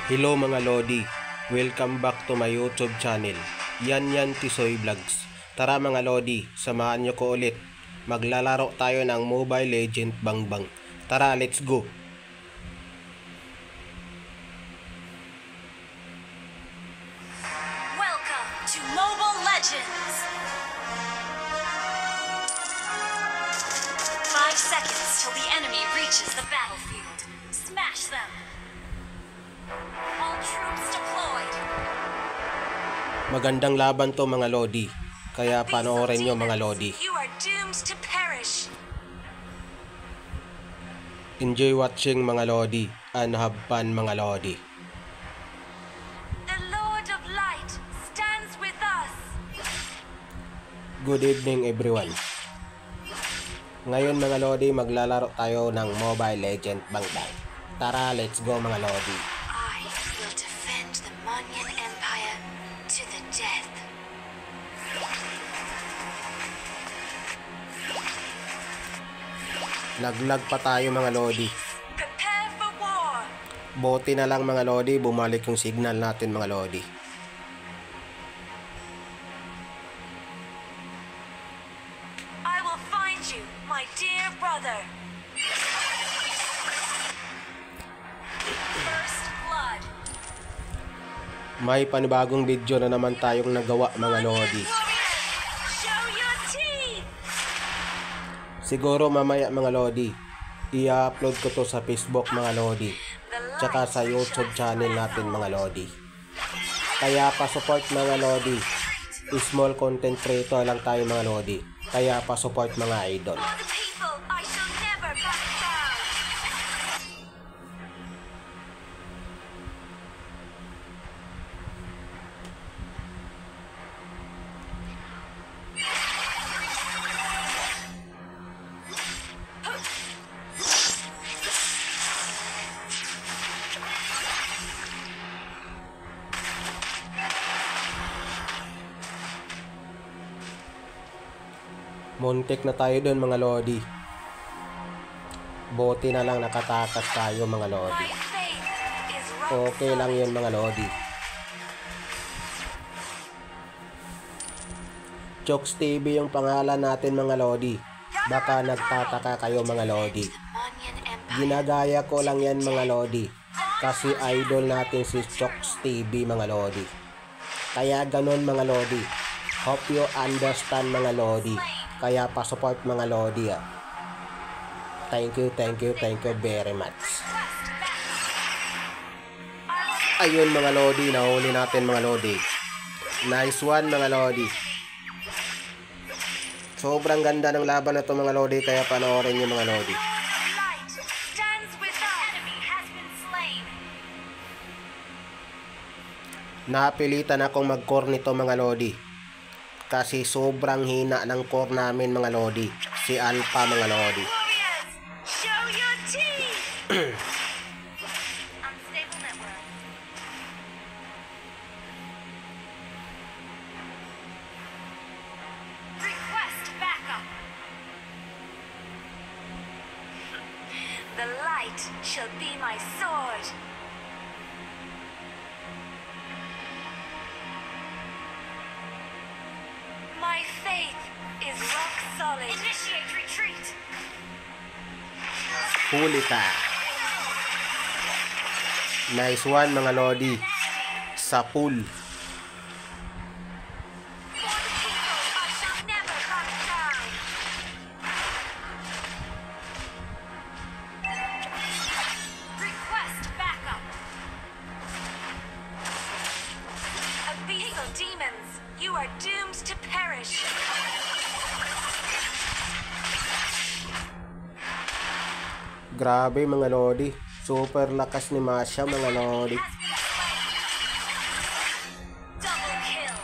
Hello mga Lodi, welcome back to my YouTube channel, Yan Tisoy Vlogs. Tara mga Lodi, samahan nyo ko ulit. Maglalaro tayo ng Mobile Legend Bang Bang. Tara, let's go! Welcome to Mobile Legends! 5 seconds till the enemy reaches the battlefield. Smash them! All troops deployed. Magandang laban to mga Lodi, kaya panoorin nyo mga Lodi. You are doomed to perish. Enjoy watching mga Lodi, and have fun mga Lodi. The Lord of Light stands with us. Good evening everyone. Ngayon mga Lodi, maglalaro tayo ng Mobile Legend Bang Bang. Tara, let's go mga Lodi. I will defend the Monyan Empire to the death. Naglag pa tayo mga Lodi. Prepare for war. Bote na lang mga Lodi, bumalik yung signal natin mga Lodi. I will find you, my dear brother. First blood. May panibagong video na naman tayong nagawa mga Lodi. Show your teeth. Siguro mamaya mga Lodi, i-upload ko to sa Facebook mga Lodi, tsaka sa YouTube channel natin mga Lodi. Kaya pa-support mga Lodi. Small content creator lang tayo mga Lodi. Kaya pa-support mga idol. For the people, I shall never back down. Muntik na tayo dun mga Lodi. Bote na lang nakatakas tayo mga My Lodi. faith is rock Okay lang yun mga Lodi. Chokes TV yung pangalan natin mga Lodi. Baka nagtataka kayo mga Lodi. the Monyan Empire. Ginagaya ko lang yan mga Lodi. Kasi idol natin si Chokes TV mga Lodi. Kaya ganun mga Lodi. Hope you understand mga Lodi. Kaya pa-support mga Lodi ah. Thank you very much. Ayun mga Lodi, nahuli natin mga Lodi. Nice one mga Lodi. Sobrang ganda ng laban na to mga Lodi, kaya panoorin nyo mga Lodi. Light stands with us. Enemy has been slain. Napilitan akong mag-core nito mga Lodi. Kasi sobrang hina ng core namin mga Lodi. Si Alpha mga Lodi. Warriors, show your teeth. Unstable network. Request backup. The light shall be my sword. My faith is rock solid. Initiate retreat. Huli ka. Nice one mga Lodi. Sa pool. For the people, I shall never back down. Request backup. Abyssal demons, you are doomed to perish. Grabe mga Lodi. Super lakas ni Masha mga Lodi. Has been slain. Double kill.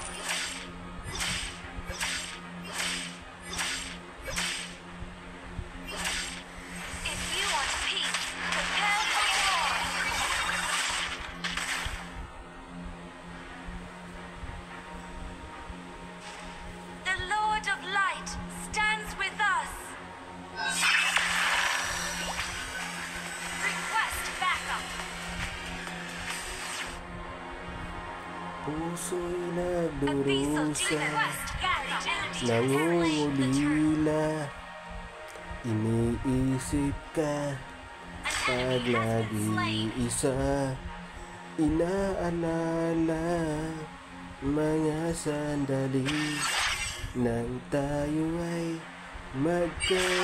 If you want peace, prepare for war. The Lord of Light stands with us. Request backup. Puso'y Abyssal nagdurusa, Demon West Galaxy. nangungulila. Iniisip ka pag nag-iisa. Inaalala mga sandali nang tayo ay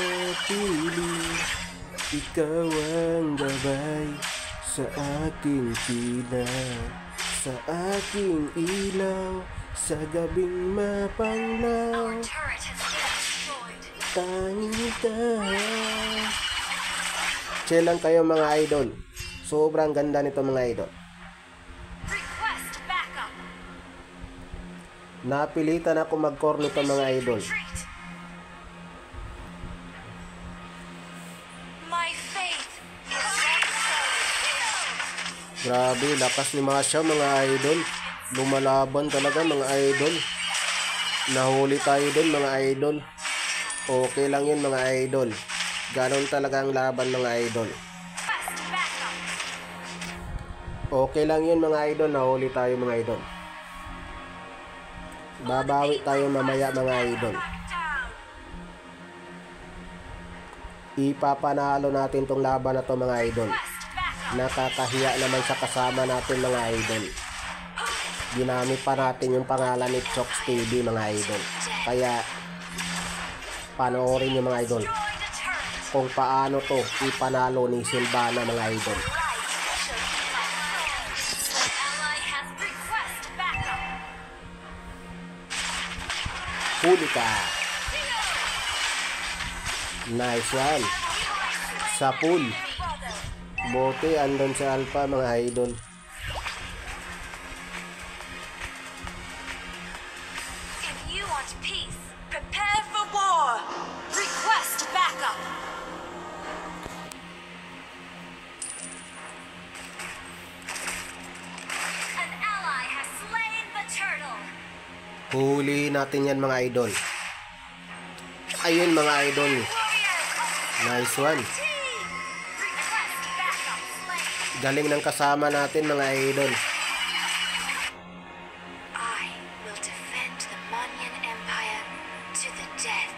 magkapiling. Ikaw ang gabay sa aking tila, sa aking ilaw, sa gabing mapanglaw. Our turret has been destroyed. Tanging ka. Chill lang kayo mga idol. Sobrang ganda nito mga idol. Request backup. Napilitan ako mag-core nito mga idol. Retreat. My faith is rock solid. Grabe, lakas ni Masha mga idol. Lumalaban talaga mga idol. Nahuli tayo dun mga idol. Okay lang yun mga idol. Ganon talaga ang laban mga idol. Request backup. Okay lang yun mga idol. Nahuli tayo mga idol. Babawi tayo mamaya mga idol. Knockdown. Ipapanalo natin tong laban na to mga idol. Request backup. Nakakahiya naman sa kasama natin mga idol. Ginamit pa natin yung pangalan ni Chox TV mga idol. Kaya panoorin yung mga idol Destroy the turret. kung paano to ipanalo ni Sylvana mga idol. Light shall be my sword. An ally has request backup. Huli ka. Nice one. Sa pool. Bote andun sa Alpha mga idol. If you want peace, prepare for war. Request backup. An ally has slain the turtle. Huli natin yan mga idol. Ayun mga idol. Nice one. Team. Request backup slain. Galing ng kasama natin mga idol. I will defend the Manyan Empire to the death.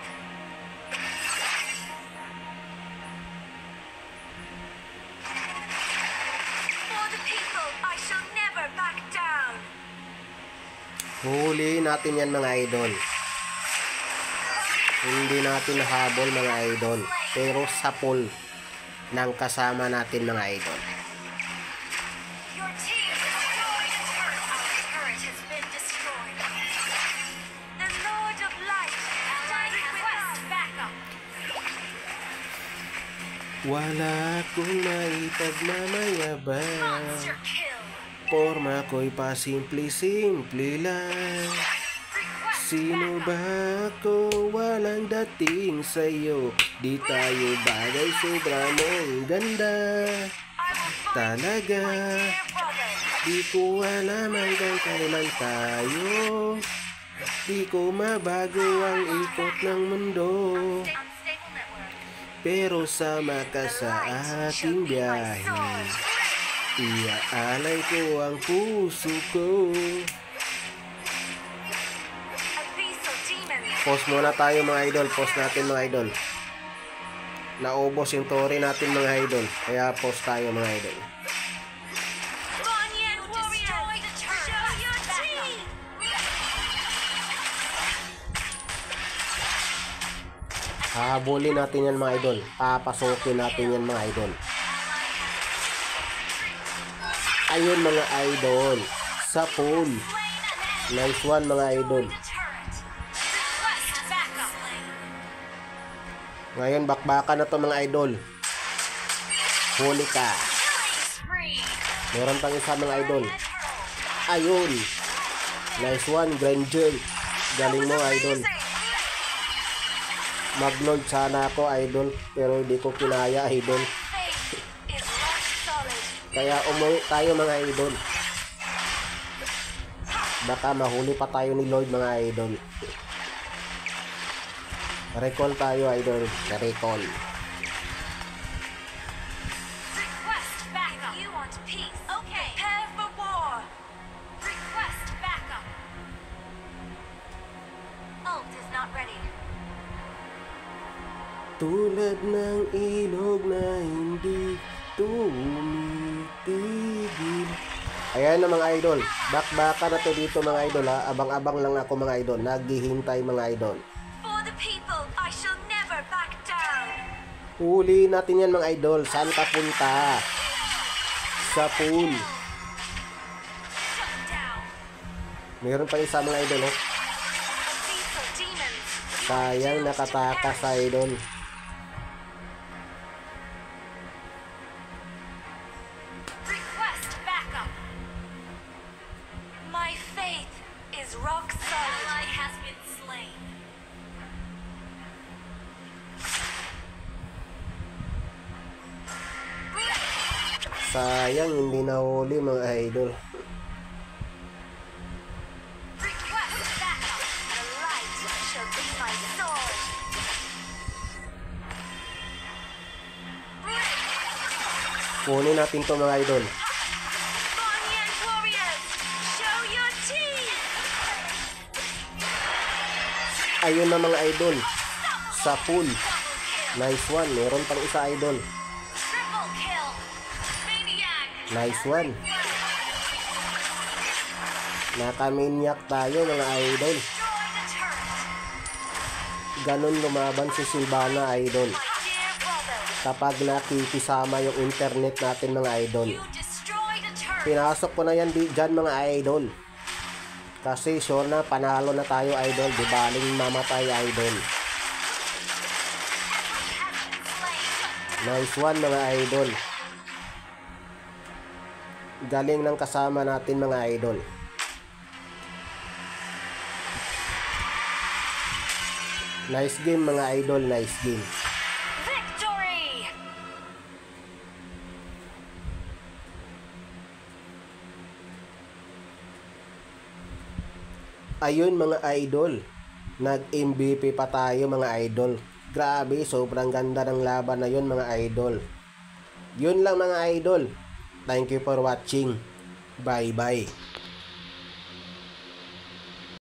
For the people, I shall never back down. Huli natin yan mga idol. Hindi natin habol mga idol. Pero sa pool ng kasama natin mga idol. Your team destroyed a turret. Our turret has been destroyed. The Lord of Light, ally request backup. Wala akong maipagmamayabang. Monster kill. Forma ko'y pasimple-simple lang. Request Sino ba ako? Walang dating sa'yo. Di tayo bagay, sobra mong ganda. I will fight Talaga, dear brother. di ko alam hanggang kailan tayo. Di ko mabago ang ikot ng mundo. Unstable network. Pero sama ka sa aking biyahe. Iaalay ko ang puso ko. Abyssal demon. Pause muna tayo mga idol. Pause natin mga idol. Naubos yung tori natin mga idol. Kaya pause tayo mga idol. Manyan destroy the turret. Show your team. Habulin natin yan mga idol. Papasukin natin yan mga idol. Ayun mga idol. Sa pool. Nice one mga idol. The turret. Request backup. Ngayon bakbakan na to mga idol. Huli ka. Killing spree. Meron pang isa mga idol. Ayun. Nice one Granger. Galing mo idol. Mag-load sana ako idol. Pero hindi ko kinaya idol. Faith is rock solid. Kaya umuwi tayo mga idol. Baka mahuli pa tayo ni Lloyd mga idol. Recall tayo idol. Recall. Request backup. You want peace? Okay. Prepare for war. Request ult is not ready. Tulad ng ilog na hindi tumitigil. Ayan na mga idol. Bakbaka na to dito mga idol ha. Abang-abang lang ako mga idol. Naghihintay mga idol. For the people, I shall never back down. Huli natin yan mga idol. Saan ka punta? Sa pool. Shut down. Meron pa isa mga idol oh. Lethal demons. Sayang nakatakas sa idol. Request backup. My faith is rock solid. Ally has been slain. Sayang hindi nahuli mga idol. Request backup. The light shall be my sword. Kunin natin to mga idol. Banyan warriors, show your teeth. Ayun na mga idol. Sa pool. Double kill. Nice one. Meron pang isa idol. Triple kill. Maniac. Nice one. Nakaminyak tayo mga idol. Destroy the turret. Ganon lumaban si Sylvana idol. My dear brother, Kapag nakikisama yung internet natin mga idol. you destroyed a turret. Pinasok ko na yan dyan mga idol. Kasi sure na panalo na tayo idol. Di baling mamatay idol. Nice one mga idol. Galing ng kasama natin mga idol. Nice game mga idol. Nice game. Victory. Ayun mga idol. Nag-MVP pa tayo mga idol. Grabe, sobrang ganda ng laban na yun mga idol. Yun lang mga idol. Thank you for watching. Bye bye.